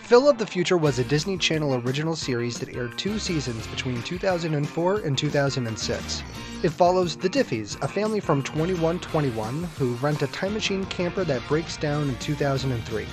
Phil of the Future was a Disney Channel original series that aired 2 seasons between 2004 and 2006. It follows the Diffees, a family from 2121 who rent a time machine camper that breaks down in 2003.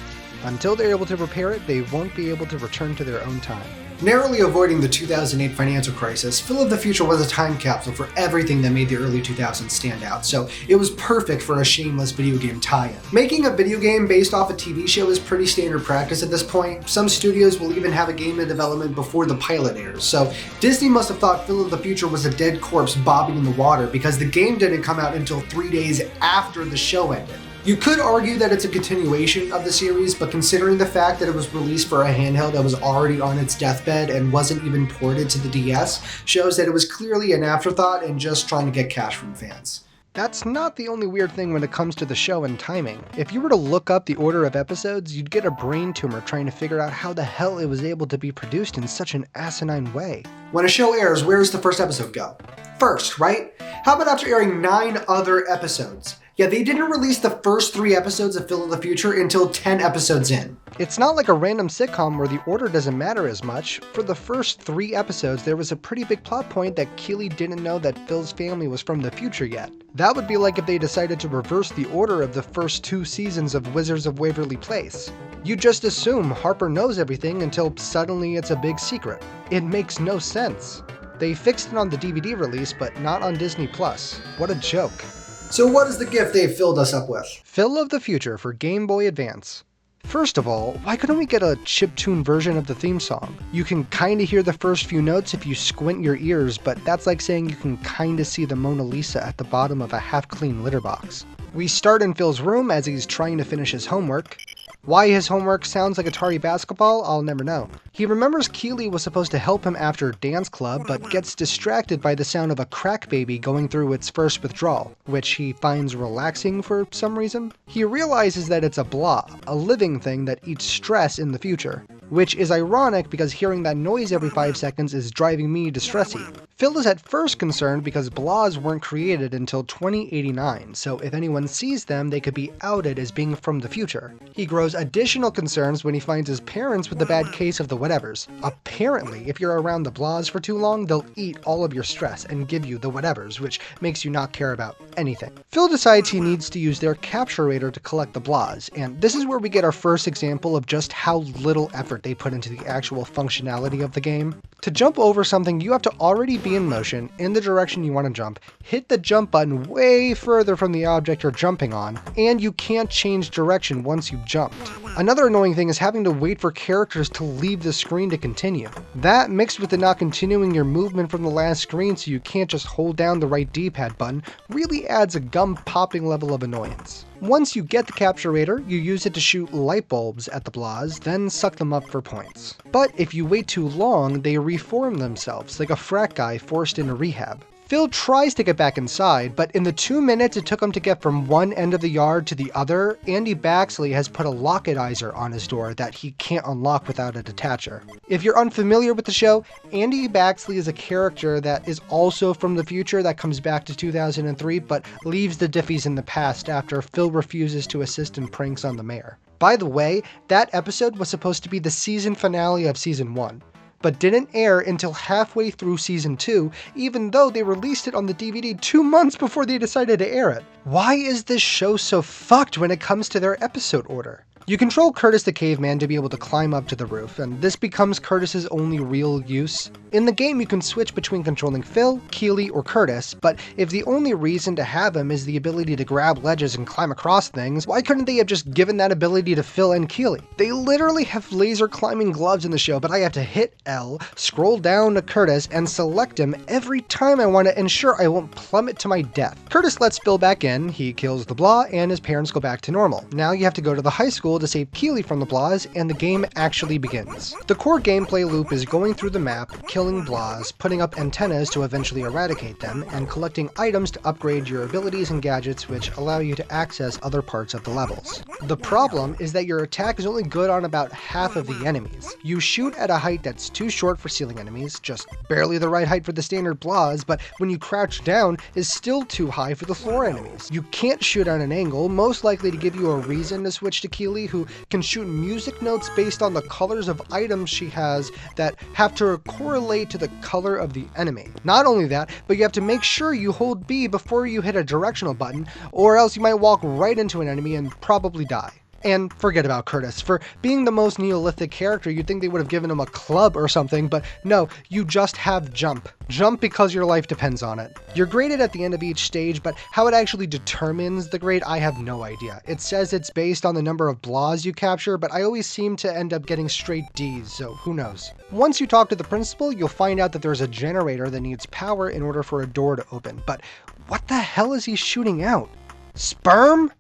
Until they're able to repair it, they won't be able to return to their own time. Narrowly avoiding the 2008 financial crisis, Phil of the Future was a time capsule for everything that made the early 2000s stand out, so it was perfect for a shameless video game tie-in. Making a video game based off a TV show is pretty standard practice at this point. Some studios will even have a game in development before the pilot airs, so Disney must have thought Phil of the Future was a dead corpse bobbing in the water because the game didn't come out until 3 days after the show ended. You could argue that it's a continuation of the series, but considering the fact that it was released for a handheld that was already on its deathbed and wasn't even ported to the DS, shows that it was clearly an afterthought and just trying to get cash from fans. That's not the only weird thing when it comes to the show and timing. If you were to look up the order of episodes, you'd get a brain tumor trying to figure out how the hell it was able to be produced in such an asinine way. When a show airs, where does the first episode go? First, right? How about after airing 9 other episodes? Yeah, they didn't release the first 3 episodes of Phil of the Future until 10 episodes in. It's not like a random sitcom where the order doesn't matter as much. For the first 3 episodes, there was a pretty big plot point that Keeley didn't know that Phil's family was from the future yet. That would be like if they decided to reverse the order of the first 2 seasons of Wizards of Waverly Place. You just assume Harper knows everything until suddenly it's a big secret. It makes no sense. They fixed it on the DVD release, but not on Disney+. What a joke. So what is the gift they've filled us up with? Phil of the Future for Game Boy Advance. First of all, why couldn't we get a chiptune version of the theme song? You can kinda hear the first few notes if you squint your ears, but that's like saying you can kinda see the Mona Lisa at the bottom of a half-clean litter box. We start in Phil's room as he's trying to finish his homework. Why his homework sounds like Atari basketball, I'll never know. He remembers Keeley was supposed to help him after dance club, but gets distracted by the sound of a crack baby going through its first withdrawal, which he finds relaxing for some reason. He realizes that it's a blah, a living thing that eats stress in the future, which is ironic because hearing that noise every 5 seconds is driving me distressy. Phil is at first concerned because blahs weren't created until 2089, so if anyone sees them, they could be outed as being from the future. He grows additional concerns when he finds his parents with the bad case of the whatevers. Apparently, if you're around the blahs for too long, they'll eat all of your stress and give you the whatevers, which makes you not care about anything. Phil decides he needs to use their Capturator to collect the blahs, and this is where we get our first example of just how little effort they put into the actual functionality of the game. To jump over something, you have to already be in motion, in the direction you want to jump, hit the jump button way further from the object you're jumping on, and you can't change direction once you've jumped. Another annoying thing is having to wait for characters to leave the screen to continue. That, mixed with the not continuing your movement from the last screen so you can't just hold down the right D-pad button, really adds a gum-popping level of annoyance. Once you get the Capturator, you use it to shoot light bulbs at the blahs, then suck them up for points. But if you wait too long, they reform themselves, like a frat guy forced into rehab. Phil tries to get back inside, but in the 2 minutes it took him to get from one end of the yard to the other, Andy Baxley has put a locketizer on his door that he can't unlock without a detacher. If you're unfamiliar with the show, Andy Baxley is a character that is also from the future that comes back to 2003, but leaves the Diffees in the past after Phil refuses to assist in pranks on the mayor. By the way, that episode was supposed to be the season finale of season 1. But didn't air until halfway through season 2, even though they released it on the DVD 2 months before they decided to air it. Why is this show so fucked when it comes to their episode order? You control Curtis the Caveman to be able to climb up to the roof, and this becomes Curtis's only real use. In the game, you can switch between controlling Phil, Keeley, or Curtis, but if the only reason to have him is the ability to grab ledges and climb across things, why couldn't they have just given that ability to Phil and Keeley? They literally have laser climbing gloves in the show, but I have to hit L, scroll down to Curtis, and select him every time I want to ensure I won't plummet to my death. Curtis lets Phil back in, he kills the blah, and his parents go back to normal. Now you have to go to the high school to save Keeley from the blahs, and the game actually begins. The core gameplay loop is going through the map, killing blahs, putting up antennas to eventually eradicate them, and collecting items to upgrade your abilities and gadgets which allow you to access other parts of the levels. The problem is that your attack is only good on about half of the enemies. You shoot at a height that's too short for ceiling enemies, just barely the right height for the standard blahs, but when you crouch down is still too high for the floor enemies. You can't shoot at an angle, most likely to give you a reason to switch to Keeley, Keely, who can shoot music notes based on the colors of items she has that have to correlate to the color of the enemy. Not only that, but you have to make sure you hold B before you hit a directional button, or else you might walk right into an enemy and probably die. And forget about Curtis. For being the most Neolithic character, you'd think they would have given him a club or something, but no, you just have jump. Jump because your life depends on it. You're graded at the end of each stage, but how it actually determines the grade, I have no idea. It says it's based on the number of blahs you capture, but I always seem to end up getting straight Ds, so who knows. Once you talk to the principal, you'll find out that there's a generator that needs power in order for a door to open. But what the hell is he shooting out? Sperm?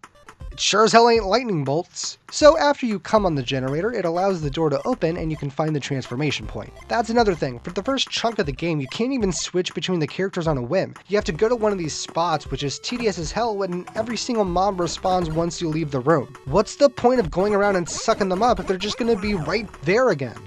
It sure as hell ain't lightning bolts. So after you come on the generator, it allows the door to open and you can find the transformation point. That's another thing. For the first chunk of the game, you can't even switch between the characters on a whim. You have to go to one of these spots, which is tedious as hell when every single mob respawns once you leave the room. What's the point of going around and sucking them up if they're just going to be right there again?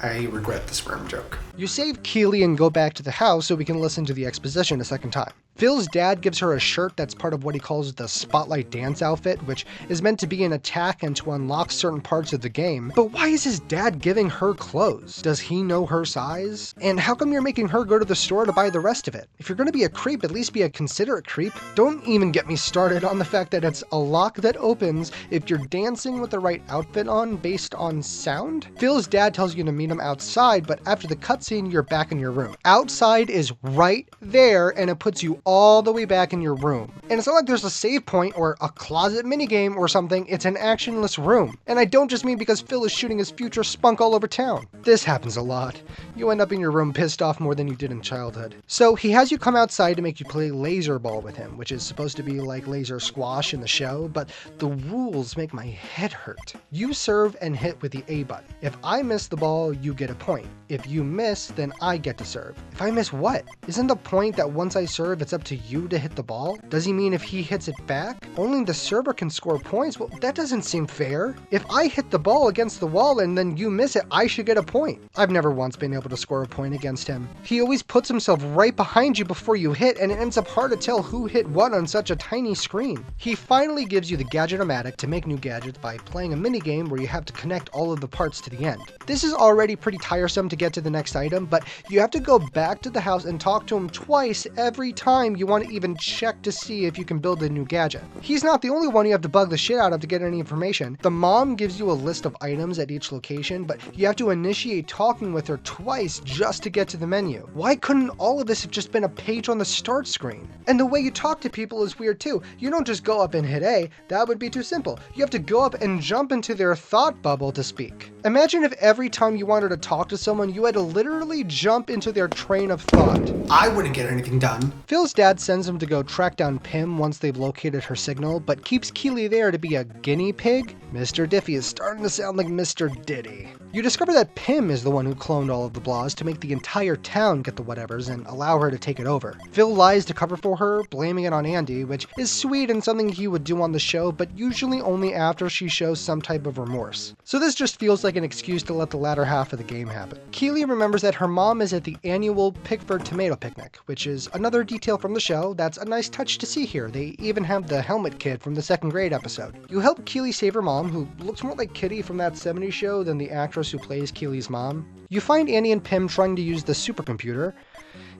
I regret the sperm joke. You save Keely and go back to the house so we can listen to the exposition a second time. Phil's dad gives her a shirt that's part of what he calls the Spotlight Dance outfit, which is meant to be an attack and to unlock certain parts of the game. But why is his dad giving her clothes? Does he know her size? And how come you're making her go to the store to buy the rest of it? If you're gonna be a creep, at least be a considerate creep. Don't even get me started on the fact that it's a lock that opens if you're dancing with the right outfit on based on sound. Phil's dad tells you to meet him outside, but after the cutscene, you're back in your room. Outside is right there, and it puts you all the way back in your room. And it's not like there's a save point or a closet minigame or something, it's an actionless room. And I don't just mean because Phil is shooting his future spunk all over town. This happens a lot. You end up in your room pissed off more than you did in childhood. So he has you come outside to make you play laser ball with him, which is supposed to be like laser squash in the show, but the rules make my head hurt. You serve and hit with the A button. If I miss the ball, you get a point. If you miss, then I get to serve. If I miss what? Isn't the point that once I serve, it's up to you to hit the ball? Does he mean if he hits it back, only the server can score points? Well, that doesn't seem fair. If I hit the ball against the wall and then you miss it, I should get a point. I've never once been able to score a point against him. He always puts himself right behind you before you hit, and it ends up hard to tell who hit what on such a tiny screen. He finally gives you the Gadget-O-Matic to make new gadgets by playing a minigame where you have to connect all of the parts to the end. This is already pretty tiresome to get to the next item, but you have to go back to the house and talk to him twice every time you want to even check to see if you can build a new gadget. He's not the only one you have to bug the shit out of to get any information. The mom gives you a list of items at each location, but you have to initiate talking with her twice just to get to the menu. Why couldn't all of this have just been a page on the start screen? And the way you talk to people is weird too. You don't just go up and hit A, that would be too simple. You have to go up and jump into their thought bubble to speak. Imagine if every time you wanted to talk to someone, you had to literally jump into their train of thought. I wouldn't get anything done. Phil's dad sends him to go track down Pym once they've located her signal, but keeps Keely there to be a guinea pig? Mr. Diffie is starting to sound like Mr. Diddy. You discover that Pym is the one who cloned all of the blahs to make the entire town get the whatevers and allow her to take it over. Phil lies to cover for her, blaming it on Andy, which is sweet and something he would do on the show, but usually only after she shows some type of remorse. So this just feels like an excuse to let the latter half of the game happen. Keely remembers that her mom is at the annual Pickford Tomato Picnic, which is another detail from the show that's a nice touch to see here. They even have the helmet kid from the second grade episode. You help Keely save her mom, who looks more like Kitty from that 70s show than the actress who plays Keely's mom. You find Andy and Pym trying to use the supercomputer.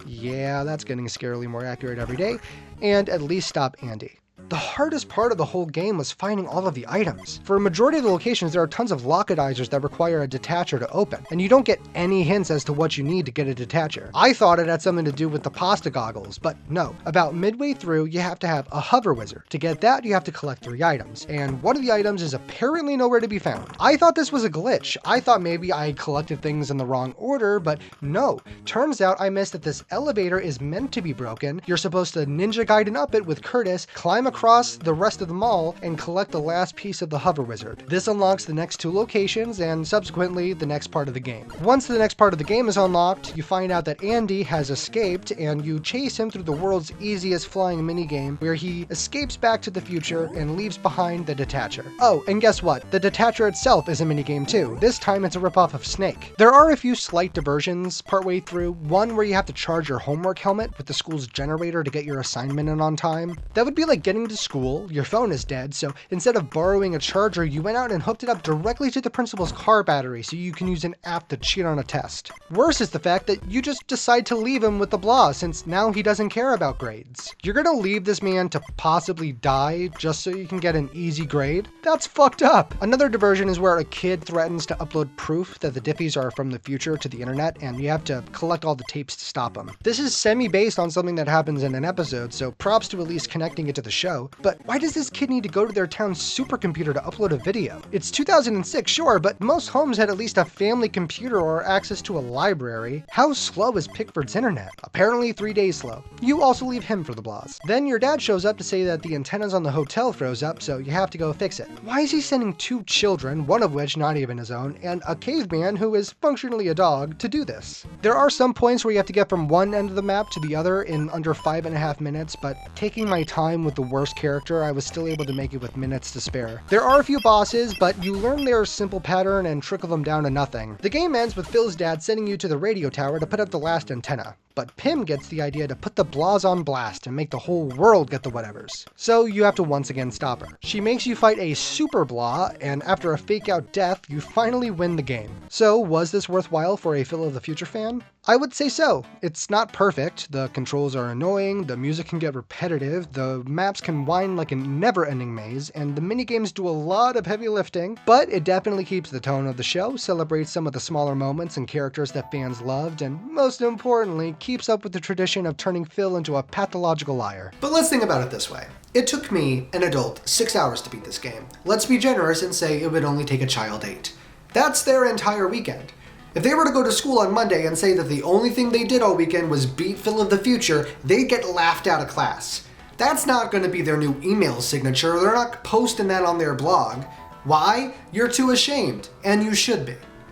Yeah, that's getting scarily more accurate every day. And at least stop Andy. The hardest part of the whole game was finding all of the items. For a majority of the locations, there are tons of locketizers that require a detacher to open, and you don't get any hints as to what you need to get a detacher. I thought it had something to do with the pasta goggles, but no. About midway through, you have to have a hover wizard. To get that, you have to collect 3 items, and one of the items is apparently nowhere to be found. I thought this was a glitch. I thought maybe I collected things in the wrong order, but no. Turns out I missed that this elevator is meant to be broken. You're supposed to Ninja Gaiden up it with Curtis, climb across the rest of the mall, and collect the last piece of the hover wizard. This unlocks the next 2 locations and subsequently the next part of the game. Once the next part of the game is unlocked, you find out that Andy has escaped and you chase him through the world's easiest flying minigame where he escapes back to the future and leaves behind the detacher. Oh, and guess what? The detacher itself is a minigame too. This time it's a ripoff of Snake. There are a few slight diversions partway through. One where you have to charge your homework helmet with the school's generator to get your assignment in on time. That would be like getting to school, your phone is dead, so instead of borrowing a charger, you went out and hooked it up directly to the principal's car battery so you can use an app to cheat on a test. Worse is the fact that you just decide to leave him with the blah since now he doesn't care about grades. You're gonna leave this man to possibly die just so you can get an easy grade? That's fucked up! Another diversion is where a kid threatens to upload proof that the Diffies are from the future to the internet, and you have to collect all the tapes to stop them. This is semi-based on something that happens in an episode, so props to at least connecting it to the show, but why does this kid need to go to their town's supercomputer to upload a video? It's 2006, sure, but most homes had at least a family computer or access to a library. How slow is Pickford's internet? Apparently 3 days slow. You also leave him for the blahs. Then your dad shows up to say that the antennas on the hotel froze up, so you have to go fix it. Why is he sending 2 children, one of which not even his own, and a caveman who is functionally a dog, to do this? There are some points where you have to get from one end of the map to the other in under 5.5 minutes, but taking my time with the worst character, I was still able to make it with minutes to spare. There are a few bosses, but you learn their simple pattern and trickle them down to nothing. The game ends with Phil's dad sending you to the radio tower to put up the last antenna. But Pim gets the idea to put the blahs on blast and make the whole world get the whatevers. So you have to once again stop her. She makes you fight a super blah, and after a fake out death, you finally win the game. So was this worthwhile for a Phil of the Future fan? I would say so. It's not perfect, the controls are annoying, the music can get repetitive, the maps can wind like a never-ending maze, and the minigames do a lot of heavy lifting, but it definitely keeps the tone of the show, celebrates some of the smaller moments and characters that fans loved, and most importantly, keeps up with the tradition of turning Phil into a pathological liar. But let's think about it this way. It took me, an adult, 6 hours to beat this game. Let's be generous and say it would only take a child 8. That's their entire weekend. If they were to go to school on Monday and say that the only thing they did all weekend was beat Phil of the Future, they'd get laughed out of class. That's not going to be their new email signature. They're not posting that on their blog. Why? You're too ashamed, and you should be.